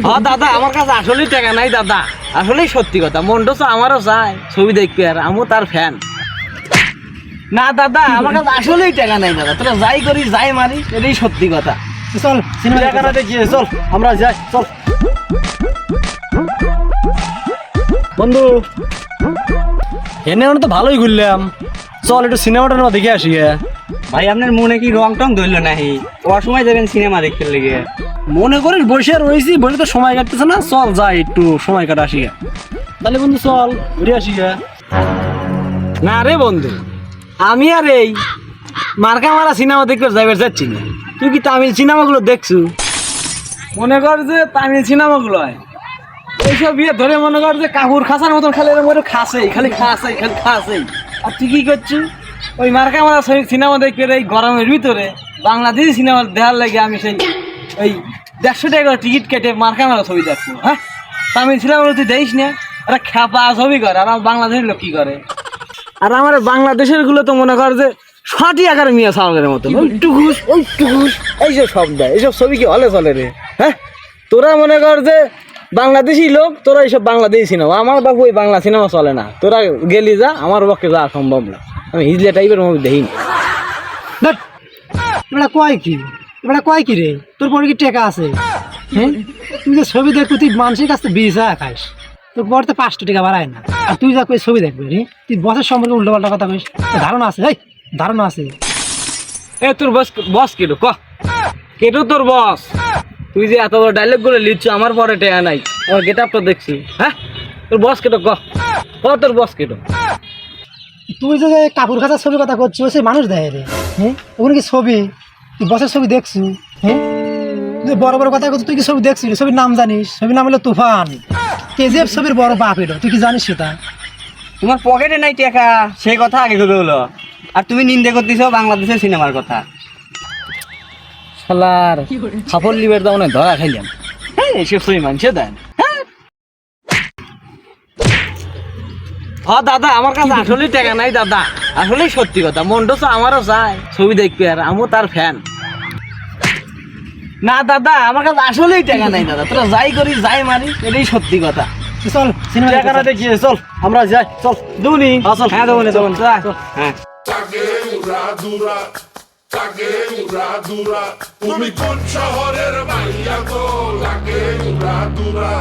হ্যাঁ দাদা, আমার কাছে আসলেই টাকা নাই দাদা, আসলেই সত্যি কথা। মনটা তো আমারও চায় ছবি দেখবি, আর আমিও তার ফ্যান। না দাদা, আমার কাছে আসলেই টাকা নাই দাদা, তোরা যাই করিস যাই মারিস, এটাই সত্যি কথা। চল সিনেমা টাকাটা দেখিয়ে চল, আমরা যাই চল। বন্ধু, এনে তো ভালোই ঘুরলাম, চল একটু সিনেমাটা না দেখে আসি। ভাই আপনার মনে কি রং টং ধরলো নাহি? অসময় যাবেন সিনেমা দেখতে লেগে? মনে করিস বসে রয়েছি, বসে তো সময় কাটতেছে না, চল যাই একটু সময় কাটা আসি। তাহলে বন্ধু চল ঘুরে আসি। না রে বন্ধু, আমি আর এই মার্কা মারা সিনেমা দেখতে যাইবার যাচ্ছি না। তুই কি তামিল সিনেমাগুলো দেখছু? মনে কর যে তামিল সিনেমাগুলো হয় এইসব বিয়ে ধরে, মনে কর যে কাকুর খাসার মতন খালি এরকম করে খাসেই, খালি খাসেই, খালি খাসেই। আর তুই কি করছিস? ওই মার্কা মারা সিনেমা দেখবে এই গরমের ভিতরে বাংলাদেশি সিনেমা দেখার লাগে আমি সেই ওই 150 টাকা টিকিট কেটে মার্কা মারা ছবি দেখবো। হ্যাঁ, তামিল সিনেমাগুলো তুই দেখিস না? ওরা খ্যাপা ছবি করে, আর আমার বাংলাদেশের লোক কি করে? আর আমার বাংলাদেশের গুলো তো মনে কর যে 60 আকার মিয়া সালগের মতো ওইটুকুস ওইটুকুস এইসব শব্দ, এইসব ছবি কি হলে চলে রে? হ্যাঁ, তোরা মনে কর যে বাংলাদেশি লোক, তোরা এইসব বাংলাদেশি সিনেমা, আমার বাবু ওই বাংলা সিনেমা চলে না। তোরা গেলি যা, আমার পক্ষে যাওয়া সম্ভব না। আমি হিজলে টাইপের মুভি দেখিনি। এবার কয় কি, এবার কয় কি রে, তোর পরে কি টেকা আছে? হ্যাঁ, তুই যে ছবি দেখবি তুই মানুষের কাছে 20 খাইস, তোর পরে তো 5 টাকা বাড়ায় না। আর তুই যা কই ছবি দেখবি রে, তুই বসের সম্পর্কে উল্টো পাল্টা কথা কইস, ধারণা আছে? এই ধারণা আছে? এ তোর বস, বস কেটো ক, কেটো তোর বস? তুই যে এত বড় ডায়লগ গুলো লিখছ, আমার পরে টেয়া নাই, আমার গেট আপটা দেখছি। হ্যাঁ, তোর বস কেটো ক, তোর বস কেটো? তুই যে কাপড় খাঁচার ছবির কথা করছিস, সে মানুষ দেয় রে? হ্যাঁ, ওখানে কি ছবি? তুই বসের ছবি দেখছিস? হ্যাঁ, তুই বড় বড় কথা করছিস, তুই কি ছবি দেখছিস? ছবির নাম জানিস? ছবির নাম হলো তুফান, কেজিএফ ছবির বড় বাপ এটা, তুই কি জানিস সেটা? তোমার পকেটে নাই টাকা, সেই কথা আগে কবে হলো? আর তুমি নিন্দে করতেছ বাংলাদেশের সিনেমার কথা। শালার খাপড় লিবের দাও না, ধরা খাইলাম। হ্যাঁ, এসব ছবি মানছে দেন। হ্যাঁ দাদা, আমার কাছে আসলেই টাকা নাই দাদা, আসলেই সত্যি কথা। মনটা তো আমারও চায় ছবি দেখবি, আর আমিও তার ফ্যান। না দাদা, আমার কাছে আসলেই টাকা নাই দাদা, তোরা যাই করিস যাই মারিস, এটাই সত্যি কথা। চল সিনেমা টাকাটা দেখিয়ে চল, আমরা যাই চল। দুনি হ্যাঁ দেবনি দেবনি হ্যাঁ। তুমি কোন শহরের মাইয়া গো, লাগে উড়া দুরা।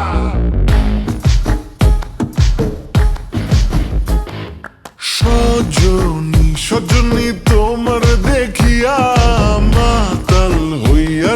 সজনী সজনী তোমার দেখিয়া মাতাল হইয়া